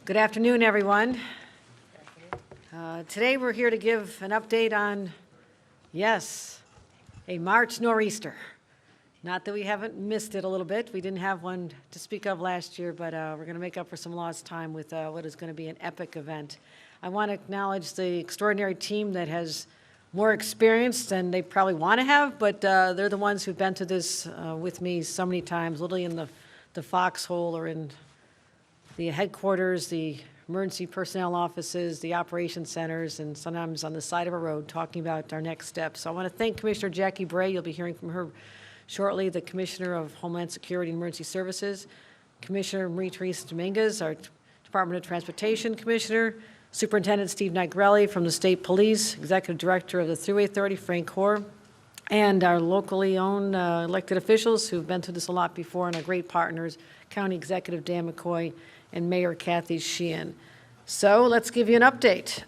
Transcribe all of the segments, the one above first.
Good afternoon, everyone. Today we're here to give an update on, yes, a March nor'easter. Not that we haven't missed it a little bit. We didn't have one to speak of last year, but we're going to make up for some lost time with what is going to be an epic event. I want to acknowledge the extraordinary team that has more experience than they probably want to have, but they're the ones who've been to this with me so many times, literally in the foxhole or in the headquarters, the emergency personnel offices, the operations centers, and sometimes on the side of a road talking about our next steps. So I want to thank Commissioner Jackie Bray. You'll be hearing from her shortly, the Commissioner of Homeland Security and Emergency Services, Commissioner Marie-Therese Dominguez, our Department of Transportation Commissioner, Superintendent Steve Nigrelli from the State Police, Executive Director of the Thruway Authority, Frank Hoare, and our locally owned elected officials who've been through this a lot before, and our great partners, County Executive Dan McCoy and Mayor Kathy Sheehan. So let's give you an update.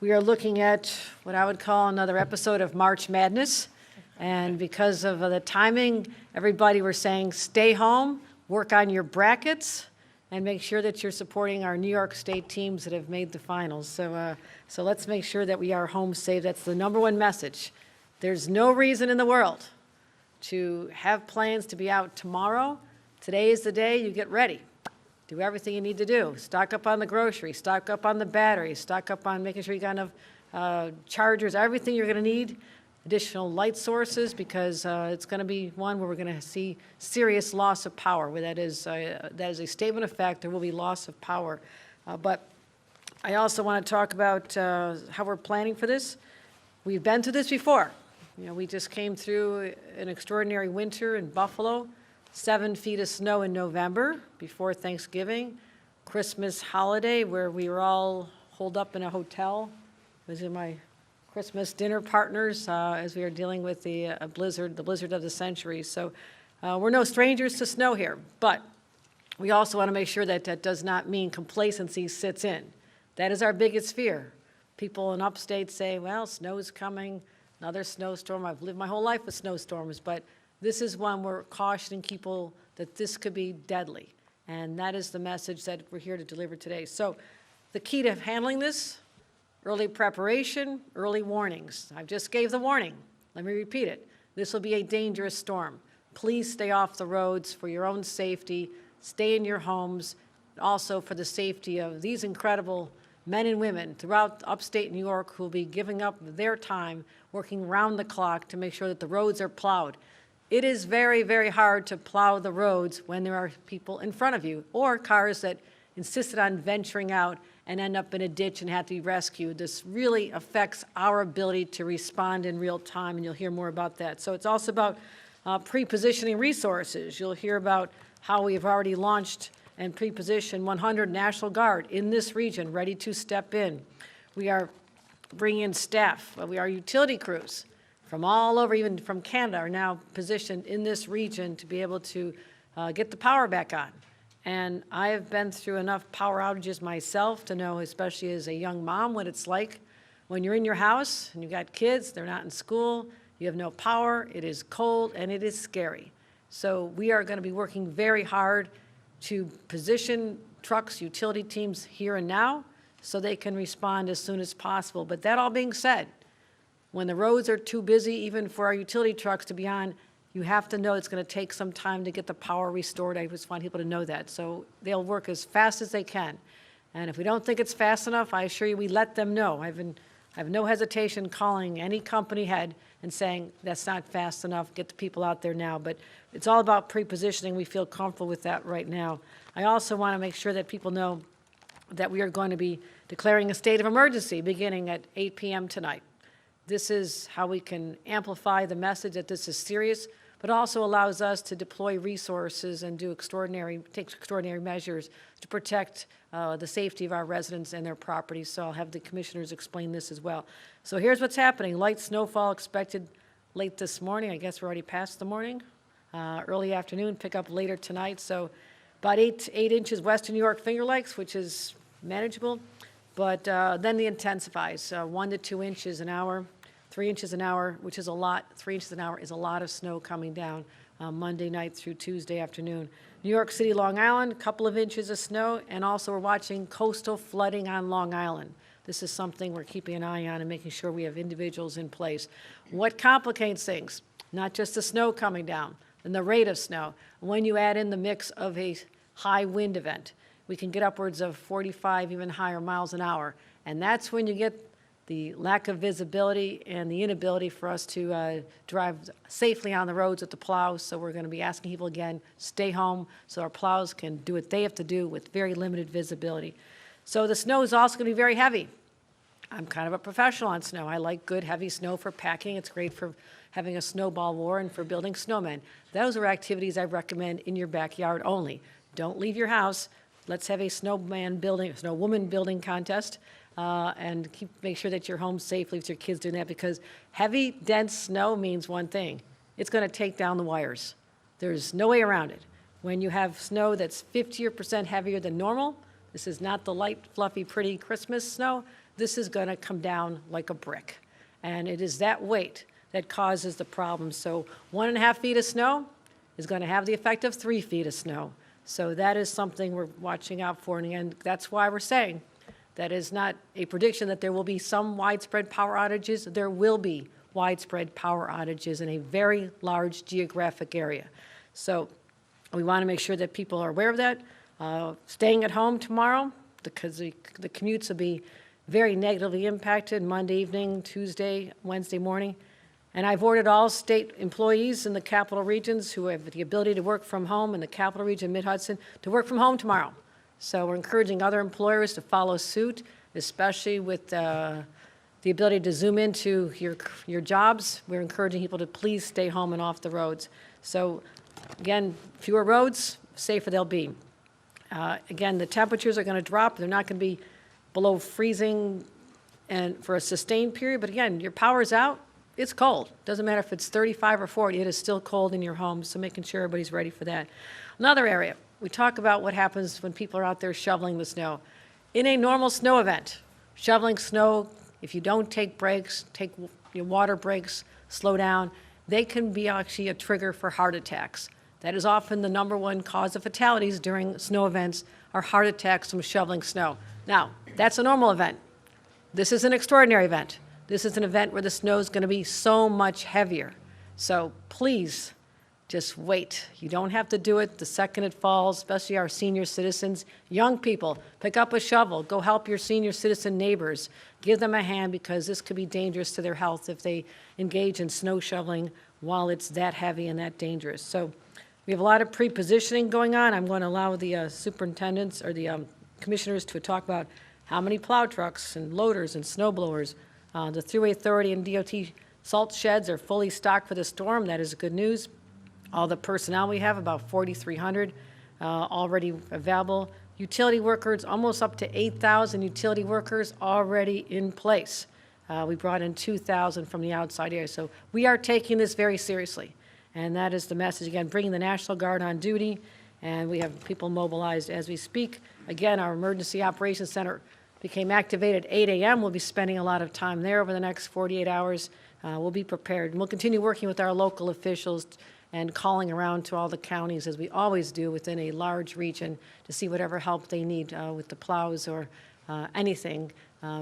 We are looking at what I would call another episode of March Madness. And because of the timing, everybody were saying stay home, work on your brackets, and make sure that you're supporting our New York State teams that have made the finals. So let's make sure that we are home safe. That's the #1 message. There's no reason in the world to have plans to be out tomorrow. Today is the day you get ready. Do everything you need to do. Stock up on the groceries, stock up on the batteries, stock up on making sure you got enough chargers, everything you're going to need. Additional light sources, because it's going to be one where we're going to see serious loss of power. Where that is a statement of fact. There will be loss of power. But I also want to talk about how we're planning for this. We've been through this before. You know, we just came through an extraordinary winter in Buffalo, 7 feet of snow in November before Thanksgiving, Christmas holiday where we were all holed up in a hotel. It was in my Christmas dinner partners as we are dealing with the blizzard of the century. So we're no strangers to snow here, but we also want to make sure that that does not mean complacency sits in. That is our biggest fear. People in upstate say, well, snow's coming, another snowstorm. I've lived my whole life with snowstorms, but this is one we're cautioning people that this could be deadly. And that is the message that we're here to deliver today. So the key to handling this: early preparation, early warnings. I just gave the warning. Let me repeat it. This will be a dangerous storm. Please stay off the roads for your own safety. Stay in your homes, also for the safety of these incredible men and women throughout upstate New York who will be giving up their time, working round the clock to make sure that the roads are plowed. It is very, very hard to plow the roads when there are people in front of you or cars that insisted on venturing out and end up in a ditch and have to be rescued. This really affects our ability to respond in real time, and you'll hear more about that. So it's also about pre-positioning resources. You'll hear about how we have already launched and pre-positioned 100 National Guard in this region, ready to step in. We are bringing in staff. Our utility crews from all over, even from Canada, are now positioned in this region to be able to get the power back on. And I have been through enough power outages myself to know, especially as a young mom, what it's like when you're in your house and you've got kids, they're not in school, you have no power, it is cold, and it is scary. So we are going to be working very hard to position trucks, utility teams here and now so they can respond as soon as possible. But that all being said, when the roads are too busy, even for our utility trucks to be on, you have to know it's going to take some time to get the power restored. I just want people to know that. So they'll work as fast as they can. And if we don't think it's fast enough, I assure you we let them know. I have no hesitation calling any company head and saying, that's not fast enough, get the people out there now. But it's all about pre-positioning. We feel comfortable with that right now. I also want to make sure that people know that we are going to be declaring a state of emergency beginning at 8 p.m. tonight. This is how we can amplify the message that this is serious, but also allows us to deploy resources and take extraordinary measures to protect the safety of our residents and their properties. So I'll have the commissioners explain this as well. So here's what's happening. Light snowfall expected late this morning. I guess we're already past the morning. Early afternoon, pick up later tonight. So about 8 inches west of New York Finger Lakes, which is manageable. But then the intensifies, 1 to 2 inches an hour. 3 inches an hour, which is a lot. 3 inches an hour is a lot of snow coming down Monday night through Tuesday afternoon. New York City, Long Island, a couple of inches of snow, and also we're watching coastal flooding on Long Island. This is something we're keeping an eye on and making sure we have individuals in place. What complicates things? Not just the snow coming down and the rate of snow. When you add in the mix of a high wind event, we can get upwards of 45, even higher miles an hour. And that's when you get the lack of visibility and the inability for us to drive safely on the roads with the plows. So we're going to be asking people again, stay home so our plows can do what they have to do with very limited visibility. So the snow is also going to be very heavy. I'm kind of a professional on snow. I like good heavy snow for packing. It's great for having a snowball war and for building snowmen. Those are activities I recommend in your backyard only. Don't leave your house. Let's have a snowwoman building contest. And make sure that you're home safely with your kids doing that, because heavy, dense snow means one thing. It's going to take down the wires. There's no way around it. When you have snow that's 50% heavier than normal, this is not the light, fluffy, pretty Christmas snow. This is going to come down like a brick. And it is that weight that causes the problem. So 1.5 feet of snow is going to have the effect of 3 feet of snow. So that is something we're watching out for. And again, that's why we're saying that is not a prediction that there will be some widespread power outages. There will be widespread power outages in a very large geographic area. So we want to make sure that people are aware of that. Staying at home tomorrow, because the commutes will be very negatively impacted Monday evening, Tuesday, Wednesday morning. And I've ordered all state employees in the capital regions who have the ability to work from home in the capital region, Mid-Hudson, to work from home tomorrow. So we're encouraging other employers to follow suit, especially with the ability to zoom into your jobs. We're encouraging people to please stay home and off the roads. So again, fewer roads, safer they'll be. Again, the temperatures are going to drop. They're not going to be below freezing and for a sustained period. But again, your power's out. It's cold. Doesn't matter if it's 35 or 40. It is still cold in your home, so making sure everybody's ready for that. Another area, we talk about what happens when people are out there shoveling the snow. In a normal snow event, shoveling snow, if you don't take breaks, take your water breaks, slow down, they can be actually a trigger for heart attacks. That is often the #1 cause of fatalities during snow events are heart attacks from shoveling snow. Now, that's a normal event. This is an extraordinary event. This is an event where the snow is going to be so much heavier. So please, just wait. You don't have to do it the second it falls, especially our senior citizens. Young people, pick up a shovel. Go help your senior citizen neighbors. Give them a hand because this could be dangerous to their health if they engage in snow shoveling while it's that heavy and that dangerous. So we have a lot of pre-positioning going on. I'm going to allow the superintendents or the commissioners to talk about how many plow trucks and loaders and snow blowers. The Thruway Authority and DOT salt sheds are fully stocked for the storm. That is good news. All the personnel we have, about 4,300 already available. Utility workers, almost up to 8,000 utility workers already in place. We brought in 2,000 from the outside area. So we are taking this very seriously. And that is the message. Again, bringing the National Guard on duty. And we have people mobilized as we speak. Again, our Emergency Operations Center became activated at 8 a.m. We'll be spending a lot of time there over the next 48 hours. We'll be prepared. And we'll continue working with our local officials and calling around to all the counties, as we always do within a large region, to see whatever help they need with the plows or anything,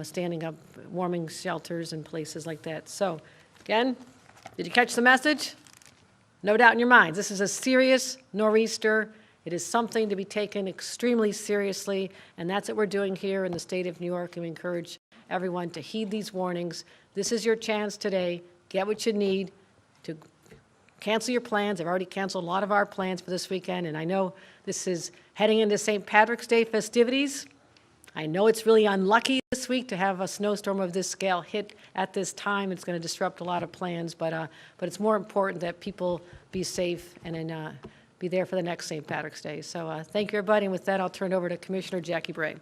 standing up warming shelters and places like that. So, again, did you catch the message? No doubt in your minds, this is a serious nor'easter. It is something to be taken extremely seriously, and that's what we're doing here in the state of New York, and we encourage everyone to heed these warnings. This is your chance today. Get what you need to cancel your plans. I've already canceled a lot of our plans for this weekend, and I know this is heading into St. Patrick's Day festivities. I know it's really unlucky this week to have a snowstorm of this scale hit at this time. It's going to disrupt a lot of plans, but it's more important that people be safe and be there for the next St. Patrick's Day. So thank you, everybody. And with that, I'll turn it over to Commissioner Jackie Bray.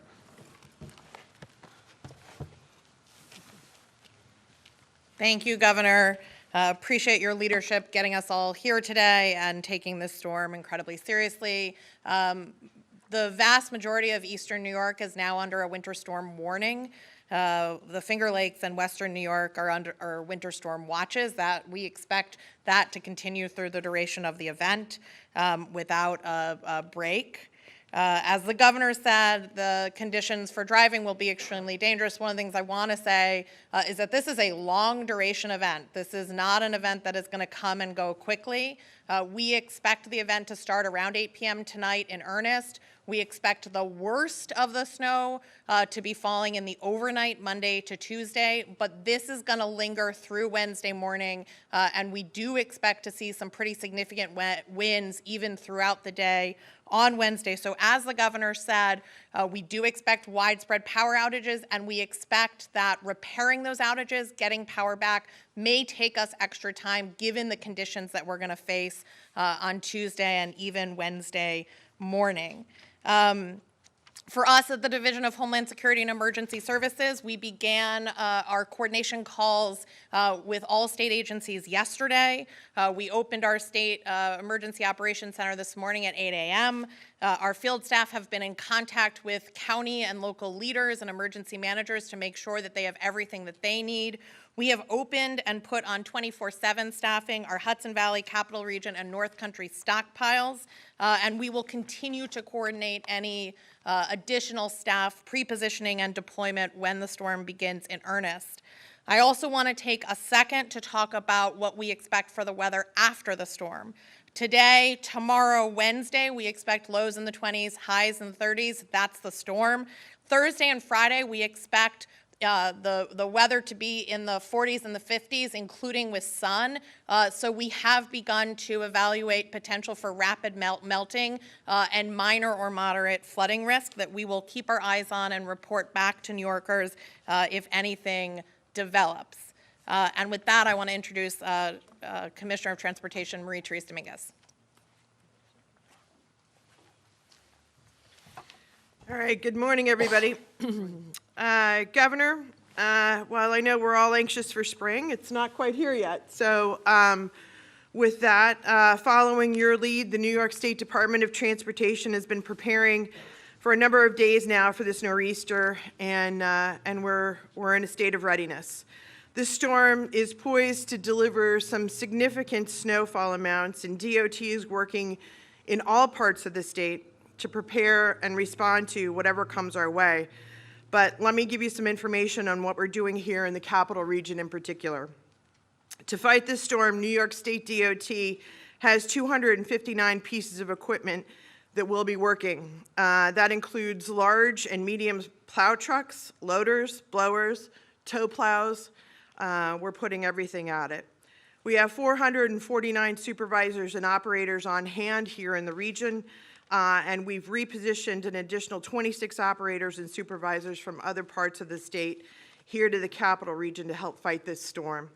Thank you, Governor. Appreciate your leadership getting us all here today and taking this storm incredibly seriously. The vast majority of eastern New York is now under a winter storm warning. The Finger Lakes and western New York are under winter storm watches. That we expect that to continue through the duration of the event without a break. As the governor said, the conditions for driving will be extremely dangerous. One of the things I want to say is that this is a long duration event. This is not an event that is going to come and go quickly. We expect the event to start around 8 p.m. tonight in earnest. We expect the worst of the snow to be falling in the overnight, Monday to Tuesday, but this is going to linger through Wednesday morning, and we do expect to see some pretty significant winds even throughout the day on Wednesday. So as the governor said, we do expect widespread power outages, and we expect that repairing those outages, getting power back, may take us extra time given the conditions that we're going to face on Tuesday and even Wednesday morning. For us at the Division of Homeland Security and Emergency Services, we began our coordination calls with all state agencies yesterday. We opened our state emergency operations center this morning at 8 a.m. Our field staff have been in contact with county and local leaders and emergency managers to make sure that they have everything that they need. We have opened and put on 24/7 staffing our Hudson Valley, Capital Region, and North Country stockpiles, and we will continue to coordinate any additional staff pre-positioning and deployment when the storm begins in earnest. I also want to take a second to talk about what we expect for the weather after the storm. Today, tomorrow, Wednesday, we expect lows in the 20s, highs in the 30s. That's the storm. Thursday and Friday, we expect the weather to be in the 40s and the 50s, including with sun. So we have begun to evaluate potential for rapid melting and minor or moderate flooding risk that we will keep our eyes on and report back to New Yorkers if anything develops. And with that, I want to introduce Commissioner of Transportation Marie-Therese Dominguez. All right, good morning, everybody. Governor, while I know we're all anxious for spring, it's not quite here yet. So with that, following your lead, the New York State Department of Transportation has been preparing for a number of days now for this nor'easter, and we're in a state of readiness. This storm is poised to deliver some significant snowfall amounts, and DOT is working in all parts of the state to prepare and respond to whatever comes our way. But let me give you some information on what we're doing here in the capital region in particular. To fight this storm, New York State DOT has 259 pieces of equipment that will be working. That includes large and medium plow trucks, loaders, blowers, tow plows. We're putting everything at it. We have 449 supervisors and operators on hand here in the region, and we've repositioned an additional 26 operators and supervisors from other parts of the state here to the capital region to help fight this storm.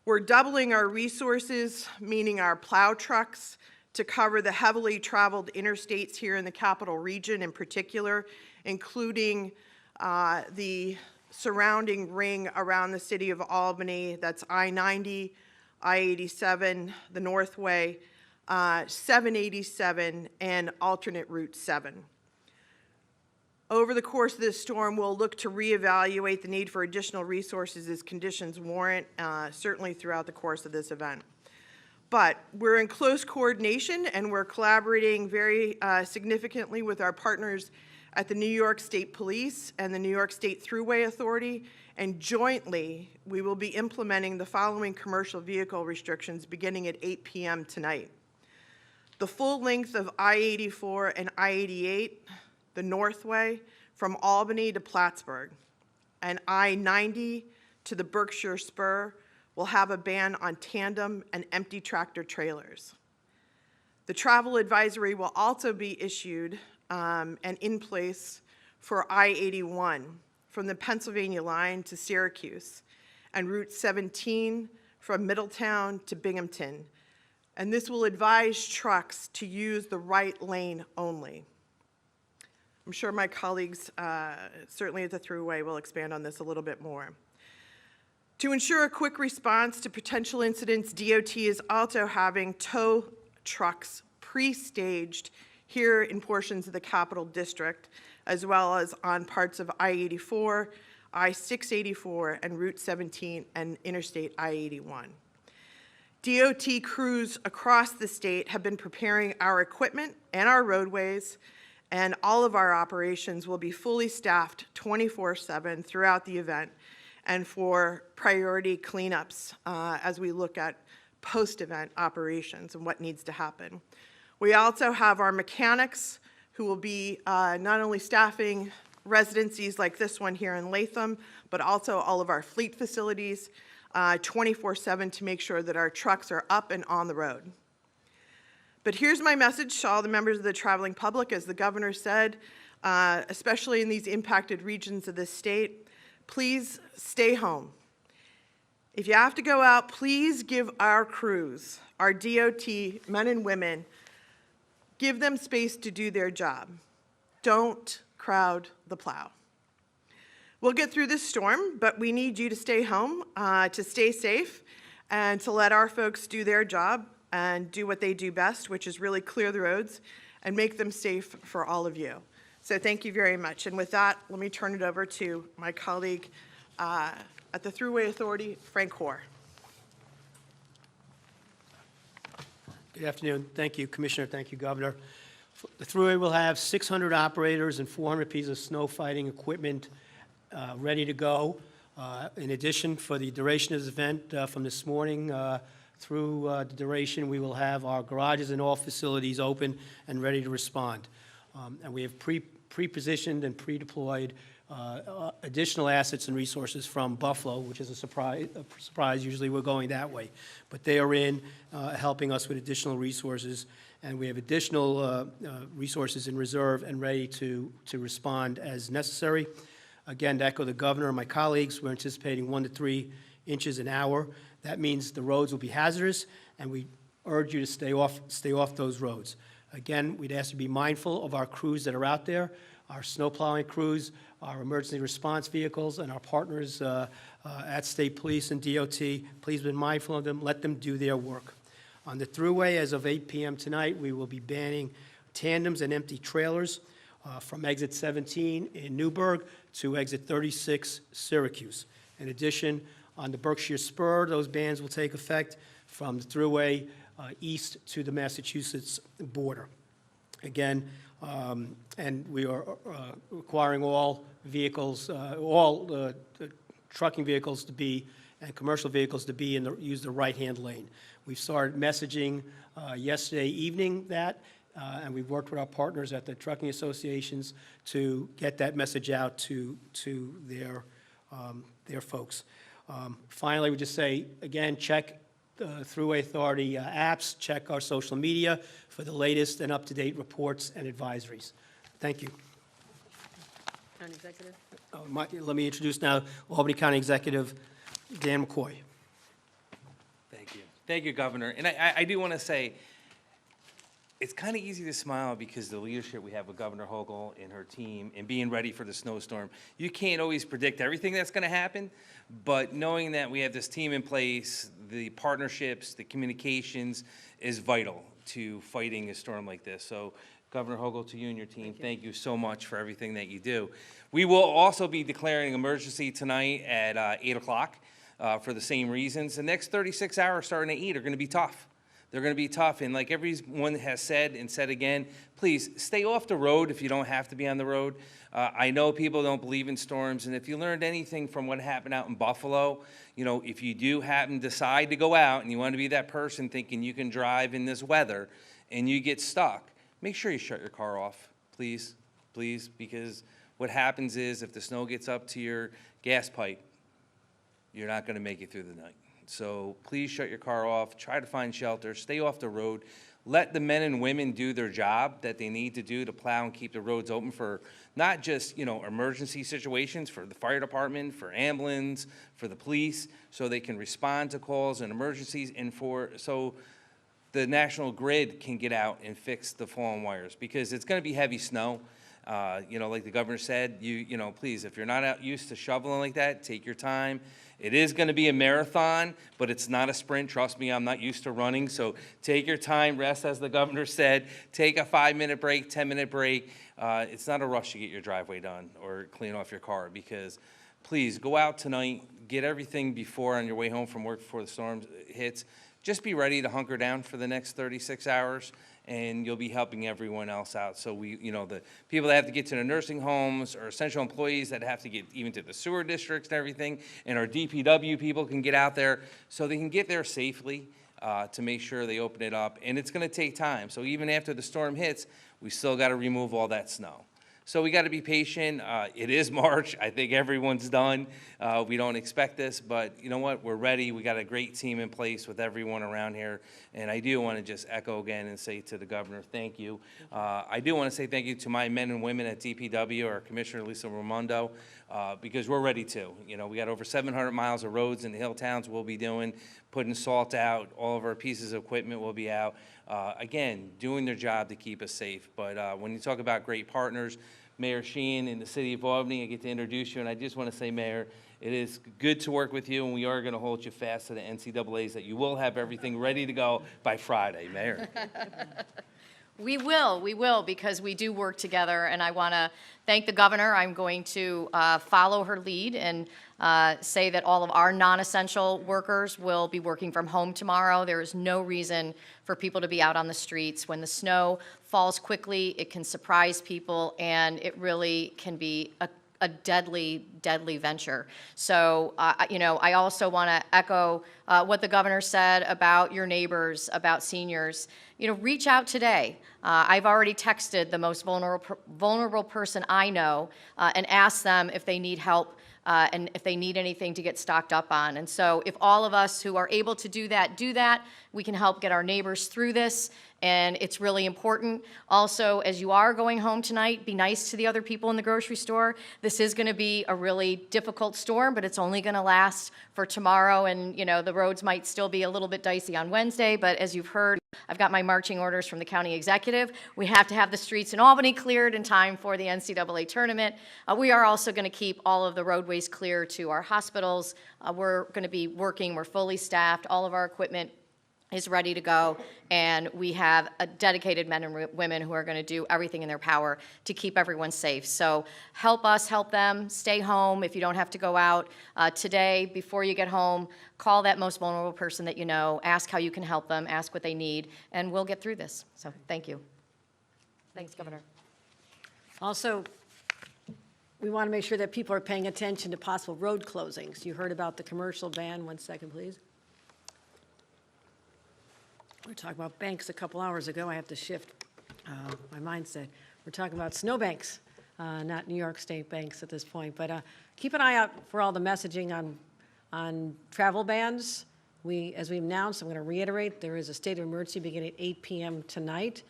We're doubling our resources, meaning our plow trucks, to cover the heavily traveled interstates here in the capital region in particular, including the surrounding ring around the city of Albany. That's I-90, I-87, the Northway, 787, and alternate Route 7. Over the course of this storm, we'll look to reevaluate the need for additional resources as conditions warrant, certainly throughout the course of this event. But we're in close coordination, and we're collaborating very significantly with our partners at the New York State Police and the New York State Thruway Authority, and jointly, we will be implementing the following commercial vehicle restrictions beginning at 8 p.m. tonight. The full length of I-84 and I-88, the Northway, from Albany to Plattsburgh, and I-90 to the Berkshire Spur will have a ban on tandem and empty tractor trailers. The travel advisory will also be issued and in place for I-81 from the Pennsylvania line to Syracuse, and Route 17 from Middletown to Binghamton. And this will advise trucks to use the right lane only. I'm sure my colleagues, certainly at the Thruway, will expand on this a little bit more. To ensure a quick response to potential incidents, DOT is also having tow trucks pre-staged here in portions of the Capital District, as well as on parts of I-84, I-684, and Route 17 and Interstate I-81. DOT crews across the state have been preparing our equipment and our roadways, and all of our operations will be fully staffed 24/7 throughout the event and for priority cleanups as we look at post-event operations and what needs to happen. We also have our mechanics who will be not only staffing residencies like this one here in Latham, but also all of our fleet facilities 24/7 to make sure that our trucks are up and on the road. But here's my message to all the members of the traveling public. As the governor said, especially in these impacted regions of the state, please stay home. If you have to go out, please give our crews, our DOT men and women, give them space to do their job. Don't crowd the plow. We'll get through this storm, but we need you to stay home, to stay safe, and to let our folks do their job and do what they do best, which is really clear the roads and make them safe for all of you. So thank you very much. And with that, let me turn it over to my colleague at the Thruway Authority, Frank Hoare. Good afternoon. Thank you, Commissioner. Thank you, Governor. The Thruway will have 600 operators and 400 pieces of snow fighting equipment ready to go. In addition, for the duration of this event, from this morning through the duration, we will have our garages and all facilities open and ready to respond. And we have pre-positioned and pre-deployed additional assets and resources from Buffalo, which is a surprise. Usually we're going that way. But they are in helping us with additional resources, and we have additional resources in reserve and ready to respond as necessary. Again, to echo the governor and my colleagues, we're anticipating 1 to 3 inches an hour. That means the roads will be hazardous, and we urge you to stay off those roads. Again, we'd ask you to be mindful of our crews that are out there, our snow plowing crews, our emergency response vehicles, and our partners at State Police and DOT. Please be mindful of them. Let them do their work. On the Thruway, as of 8 p.m. tonight, we will be banning tandems and empty trailers from exit 17 in Newburgh to exit 36 Syracuse. In addition, on the Berkshire Spur, those bans will take effect from the Thruway east to the Massachusetts border. Again, and we are requiring all vehicles, trucking vehicles to be, and commercial vehicles to be use the right-hand lane. We've started messaging yesterday evening that, and we've worked with our partners at the trucking associations to get that message out to their folks. Finally, we just say, again, check the Thruway Authority apps, check our social media for the latest and up-to-date reports and advisories. Thank you. County Executive? Let me introduce now Albany County Executive Dan McCoy. Thank you. Thank you, Governor. And I do want to say, it's kind of easy to smile because the leadership we have with Governor Hochul and her team and being ready for the snowstorm. You can't always predict everything that's going to happen, but knowing that we have this team in place, the partnerships, the communications is vital to fighting a storm like this. So Governor Hochul, to you and your team, thank you so much for everything that you do. We will also be declaring emergency tonight at 8 o'clock for the same reasons. The next 36 hours starting at 8 are going to be tough. They're going to be tough, and like everyone has said and said again, please stay off the road if you don't have to be on the road. I know people don't believe in storms, and if you learned anything from what happened out in Buffalo, you know, if you do happen to decide to go out and you want to be that person thinking you can drive in this weather and you get stuck, make sure you shut your car off, please, please, because what happens is if the snow gets up to your gas pipe, you're not going to make it through the night. So please shut your car off, try to find shelter, stay off the road. Let the men and women do their job that they need to do to plow and keep the roads open for not just, you know, emergency situations, for the fire department, for ambulance, for the police, so they can respond to calls and emergencies, and so the national grid can get out and fix the fallen wires, because it's going to be heavy snow. You know, like the governor said, you know, please, if you're not out used to shoveling like that, take your time. It is going to be a marathon, but it's not a sprint. Trust me, I'm not used to running. So take your time, rest, as the governor said. Take a 5-minute break, 10-minute break. It's not a rush to get your driveway done or clean off your car, because please go out tonight, get everything before on your way home from work before the storm hits. Just be ready to hunker down for the next 36 hours. And you'll be helping everyone else out. So we, you know, the people that have to get to the nursing homes, or essential employees that have to get even to the sewer districts and everything, and our DPW people can get out there so they can get there safely to make sure they open it up. And it's going to take time. So even after the storm hits, we still got to remove all that snow. So we got to be patient. It is March. I think everyone's done. We don't expect this, but you know what? We're ready. We got a great team in place with everyone around here. And I do want to just echo again and say to the governor, thank you. I do want to say thank you to my men and women at DPW, our Commissioner Lisa Raimondo, because we're ready too. You know, we got over 700 miles of roads in the hill towns we'll be doing, putting salt out. All of our pieces of equipment will be out. Again, doing their job to keep us safe. But when you talk about great partners, Mayor Sheehan in the city of Albany, I get to introduce you, and I just want to say, Mayor, it is good to work with you, and we are going to hold you fast to the NCAAs, that you will have everything ready to go by Friday, Mayor. We will, because we do work together, and I want to thank the governor. I'm going to follow her lead and say that all of our non-essential workers will be working from home tomorrow. There is no reason for people to be out on the streets. When the snow falls quickly, it can surprise people, and it really can be a a deadly, deadly venture. So, I also want to echo what the governor said about your neighbors, about seniors. Reach out today. I've already texted the most vulnerable person I know and asked them if they need help and if they need anything to get stocked up on. And so if all of us who are able to do that, we can help get our neighbors through this. And it's really important. Also, as you are going home tonight, be nice to the other people in the grocery store. This is going to be a really difficult storm, but it's only going to last for tomorrow. And, the roads might still be a little bit dicey on Wednesday. But as you've heard, I've got my marching orders from the county executive. We have to have the streets in Albany cleared in time for the NCAA tournament. We are also going to keep all of the roadways clear to our hospitals. We're going to be working. We're fully staffed. All of our equipment is ready to go, and we have dedicated men and women who are going to do everything in their power to keep everyone safe. So help us, help them, stay home if you don't have to go out. Today, before you get home, call that most vulnerable person that you know, ask how you can help them, ask what they need, and we'll get through this. So thank you. Thanks, Governor. Also, we want to make sure that people are paying attention to possible road closings. You heard about the commercial ban. 1 second, please. We were talking about banks a couple hours ago. I have to shift my mindset. We're talking about snowbanks, not New York State banks at this point. But keep an eye out for all the messaging on travel bans. As we announced, I'm going to reiterate, there is a state of emergency beginning at 8 p.m. tonight.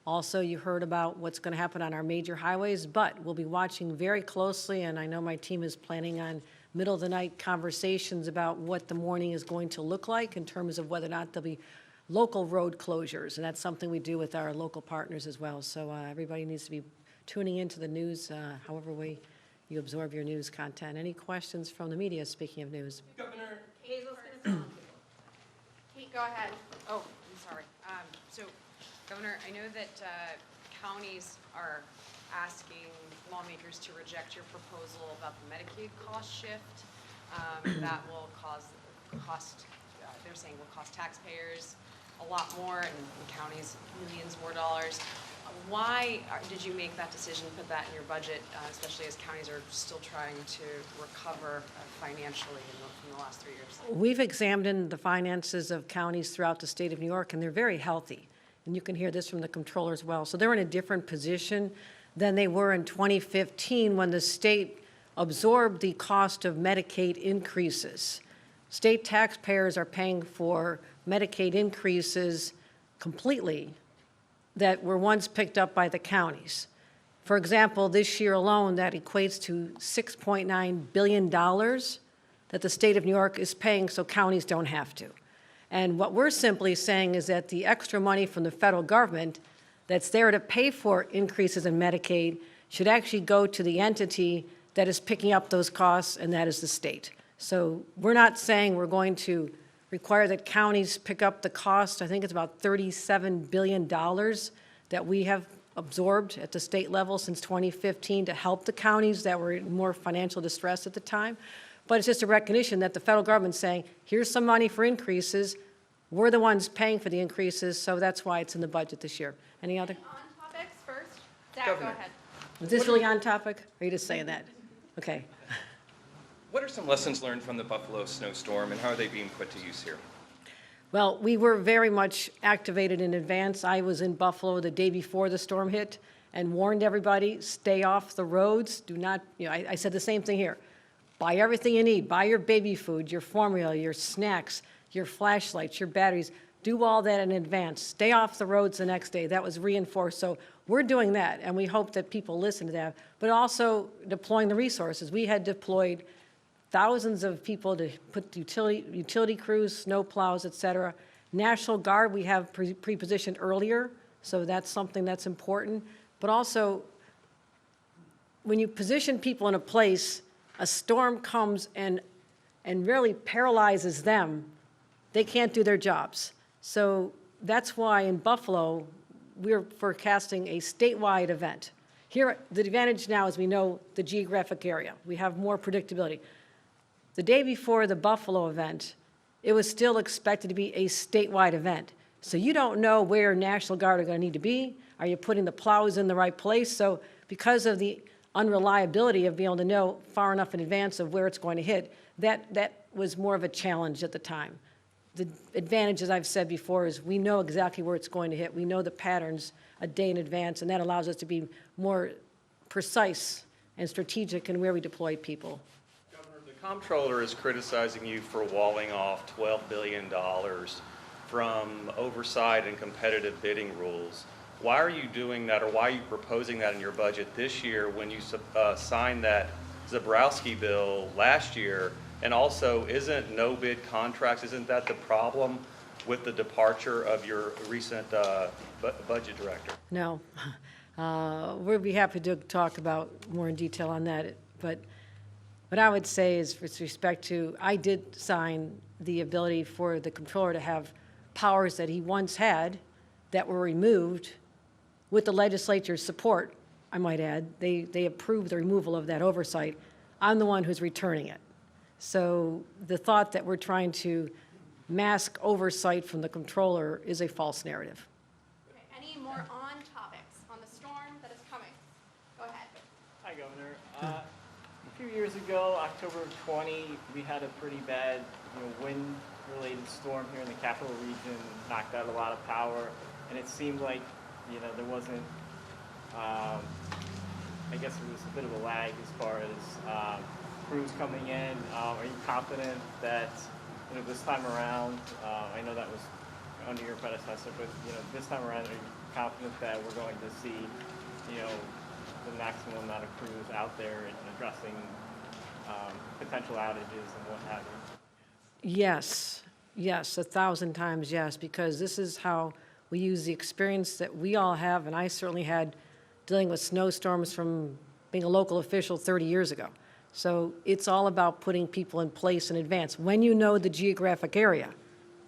Also, you heard about what's going to happen on our major highways, but we'll be watching very closely, and I know my team is planning on middle-of-the-night conversations about what the morning is going to look like in terms of whether or not there'll be local road closures, and that's something we do with our local partners as well. So everybody needs to be tuning into the news however way you absorb your news content. Any questions from the media, speaking of news? Governor, Hazel's going to Kate, go ahead. Oh, I'm sorry. So, Governor, I know that counties are asking lawmakers to reject your proposal about the Medicaid cost shift. That will they're saying will cost taxpayers a lot more, and counties millions more dollars. Why did you make that decision, put that in your budget, especially as counties are still trying to recover financially from the last 3 years? We've examined the finances of counties throughout the state of New York, and they're very healthy. And you can hear this from the comptroller as well. So they're in a different position than they were in 2015 when the state absorbed the cost of Medicaid increases. State taxpayers are paying for Medicaid increases completely that were once picked up by the counties. For example, this year alone, that equates to $6.9 billion that the state of New York is paying so counties don't have to. And what we're simply saying is that the extra money from the federal government that's there to pay for increases in Medicaid should actually go to the entity that is picking up those costs, and that is the state. So we're not saying we're going to require that counties pick up the cost. I think it's about $37 billion that we have absorbed at the state level since 2015 to help the counties that were in more financial distress at the time. But it's just a recognition that the federal government's saying, here's some money for increases. We're the ones paying for the increases, so that's why it's in the budget this year. Any other? On topics first. Zach, go ahead. Is this really on topic? Or are you just saying that? Okay. What are some lessons learned from the Buffalo snowstorm, and how are they being put to use here? Well, we were very much activated in advance. I was in Buffalo the day before the storm hit and warned everybody, stay off the roads. Do not, I said the same thing here. Buy everything you need. Buy your baby food, your formula, your snacks, your flashlights, your batteries. Do all that in advance. Stay off the roads the next day. That was reinforced. So we're doing that, and we hope that people listen to that. But also deploying the resources. We had deployed thousands of people to put utility crews, snow plows, et cetera. National Guard, we have pre-positioned earlier, so that's something that's important. But also, when you position people in a place, a storm comes and really paralyzes them, they can't do their jobs. So that's why in Buffalo, we're forecasting a statewide event. Here, the advantage now is we know the geographic area. We have more predictability. The day before the Buffalo event, it was still expected to be a statewide event. So you don't know where National Guard are going to need to be. Are you putting the plows in the right place? So because of the unreliability of being able to know far enough in advance of where it's going to hit, that was more of a challenge at the time. The advantage, as I've said before, is we know exactly where it's going to hit. We know the patterns a day in advance, and that allows us to be more precise and strategic in where we deploy people. Governor, the comptroller is criticizing you for walling off $12 billion from oversight and competitive bidding rules. Why are you doing that, or why are you proposing that in your budget this year when you signed that Zabrowski bill last year? And also, isn't no bid contracts, isn't that the problem with the departure of your recent budget director? No. We'd be happy to talk about more in detail on that. But what I would say is, with respect to, I did sign the ability for the comptroller to have powers that he once had that were removed with the legislature's support, I might add. They approved the removal of that oversight. I'm the one who's returning it. So the thought that we're trying to mask oversight from the comptroller is a false narrative. Okay, any more on topics on the storm that is coming? Go ahead. Hi, Governor. A few years ago, October of 20, we had a pretty bad, wind-related storm here in the capital region, knocked out a lot of power, and it seemed like, there wasn't, I guess it was a bit of a lag as far as crews coming in. Are you confident that, this time around, I know that was under your predecessor, but, this time around, are you confident that we're going to see, the maximum amount of crews out there and addressing potential outages and what have you? Yes, 1,000 times yes, because this is how we use the experience that we all have, and I certainly had dealing with snowstorms from being a local official 30 years ago. So it's all about putting people in place in advance. When you know the geographic area,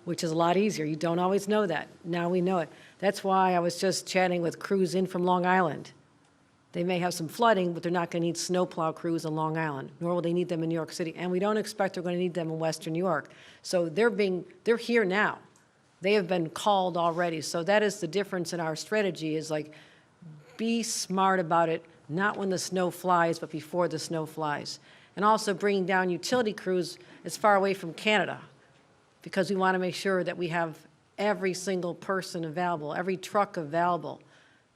which is a lot easier. You don't always know that. Now we know it. That's why I was just chatting with crews in from Long Island. They may have some flooding, but they're not going to need snowplow crews in Long Island, nor will they need them in New York City. And we don't expect they're going to need them in Western New York. So they're here now. They have been called already. So that is the difference in our strategy, is like, be smart about it, not when the snow flies, but before the snow flies. And also bringing down utility crews as far away from Canada, because we want to make sure that we have every single person available, every truck available,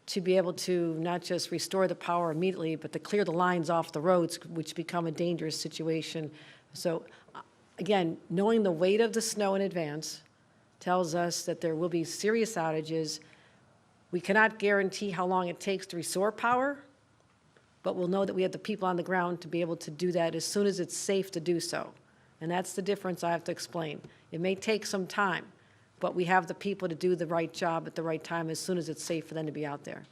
to be able to not just restore the power immediately, but to clear the lines off the roads, which become a dangerous situation. So again, knowing the weight of the snow in advance tells us that there will be serious outages. We cannot guarantee how long it takes to restore power, but we'll know that we have the people on the ground to be able to do that as soon as it's safe to do so. And that's the difference I have to explain. It may take some time, but we have the people to do the right job at the right time as soon as it's safe for them to be out there.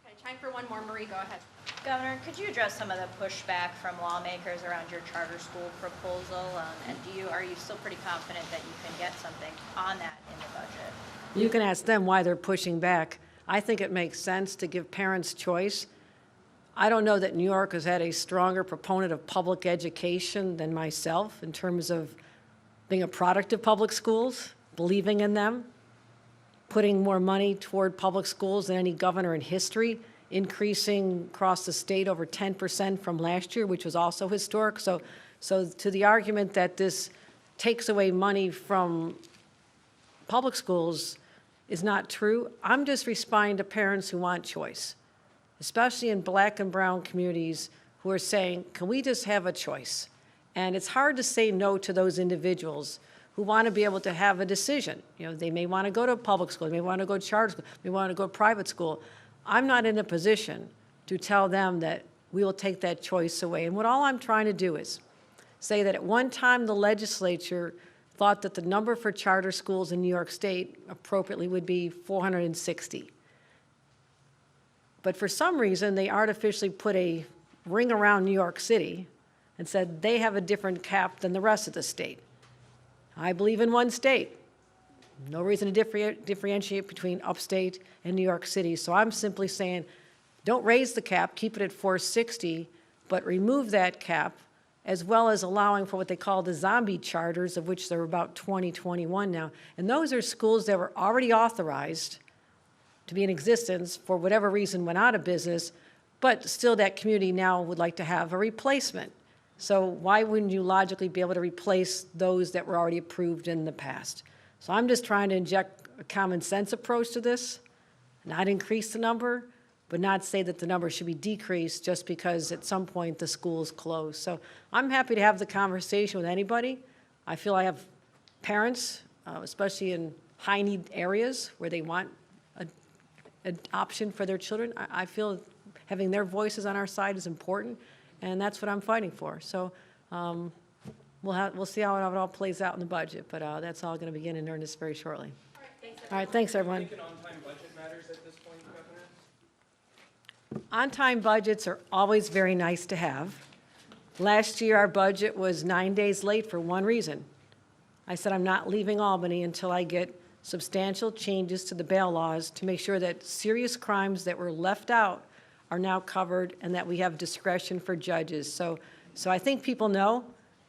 Okay, time for one more. Marie, go ahead. Governor, could you address some of the pushback from lawmakers around your charter school proposal? And are you still pretty confident that you can get something on that in the budget? You can ask them why they're pushing back. I think it makes sense to give parents choice. I don't know that New York has had a stronger proponent of public education than myself in terms of being a product of public schools, believing in them, putting more money toward public schools than any governor in history, increasing across the state over 10% from last year, which was also historic. So to the argument that this takes away money from public schools is not true. I'm just responding to parents who want choice, especially in black and brown communities who are saying, can we just have a choice? And it's hard to say no to those individuals who want to be able to have a decision. They may want to go to public school, they may want to go to charter school, they may want to go to private school. I'm not in a position to tell them that we will take that choice away. And all I'm trying to do is say that at one time the legislature thought that the number for charter schools in New York State appropriately would be 460. But for some reason, they artificially put a ring around New York City and said they have a different cap than the rest of the state. I believe in one state. No reason to differentiate between upstate and New York City. So I'm simply saying, don't raise the cap, keep it at 460, but remove that cap, as well as allowing for what they call the zombie charters, of which there are about 20, 21 now. And those are schools that were already authorized to be in existence, for whatever reason went out of business, But still, that community now would like to have a replacement. So why wouldn't you logically be able to replace those that were already approved in the past? So I'm just trying to inject a common sense approach to this, not increase the number, but not say that the number should be decreased just because at some point the school's closed. So I'm happy to have the conversation with anybody. I feel I have parents, especially in high-need areas where they want an option for their children. I feel having their voices on our side is important, and that's what I'm fighting for. So we'll see how it all plays out in the budget, but that's all going to begin in earnest very shortly. All right, thanks, everyone. on-time budget matters at this point, Governor? On-time budgets are always very nice to have. Last year, our budget was 9 days late for one reason. I said I'm not leaving Albany until I get substantial changes to the bail laws to make sure that serious crimes that were left out are now covered and that we have discretion for judges. So I think people know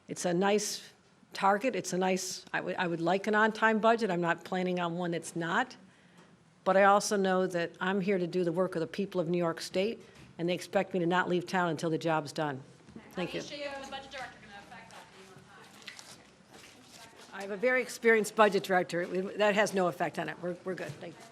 it's a nice target. It's a nice, I would like an on-time budget. I'm not planning on one that's not. But I also know that I'm here to do the work of the people of New York State, and they expect me to not leave town until the job's done. Thank you. How is the budget director going to affect that being on time? I have a very experienced budget director. That has no effect on it. We're good. Thank you.